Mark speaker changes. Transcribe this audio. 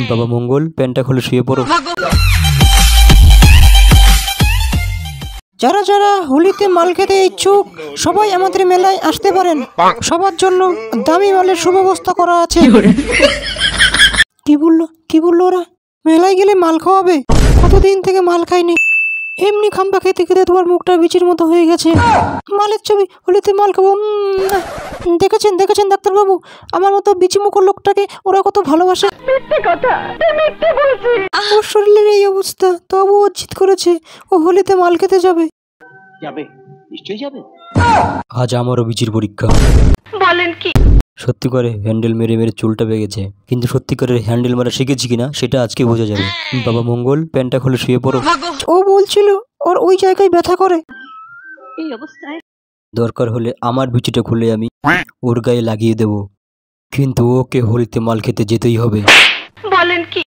Speaker 1: বাবা মঙ্গল, প্যান্টটা খুলে শুয়ে পড়ো।
Speaker 2: যারা যারা হোলিতে মাল খেতে ইচ্ছুক সবাই আমাদের মেলায় আসতে পারেন। সবার জন্য দামি মালের সুব্যবস্থা করা আছে। কি বললো ওরা? মেলায় গেলে মাল খাওয়াবে? কতদিন থেকে মাল খাইনি। এমনি খাম্বা খেতে খেতে তোমার মুখটা বিচির মতো হয়ে গেছে। মালের ছবি, হোলিতে মাল খাবো। দেখেছেন ডাক্তারবাবু, আমার মতো বিচি মুখর লোকটাকে ওরা কত ভালোবাসে। ওর শরীরের এই অবস্থা, তবু ও জিদ করেছে ও হোলিতে মাল খেতে যাবে।
Speaker 3: নিশ্চয়ই যাবে।
Speaker 1: আজ আমারও বিচির পরীক্ষা।
Speaker 4: বলেন কি?
Speaker 1: সত্যি করে হ্যান্ডেল মেরে মেরে চুলটা পেকেছে, কিন্তু সত্যিকারের হ্যান্ডেল মারা শিখেছি কিনা সেটা আজকে বোঝা যাবে। বাবা মঙ্গল, প্যান্টটা খুলে শুয়ে পড়ো।
Speaker 2: ও বলছিল ওর ওই জায়গায় ব্যথা করে।
Speaker 4: এই অবস্থায়
Speaker 1: দরকার হলে আমার বিচিটা খুলে আমি ওর গায়ে লাগিয়ে দেব, কিন্তু ওকে হোলিতে মাল খেতে যেতেই হবে।
Speaker 4: বলেন কি?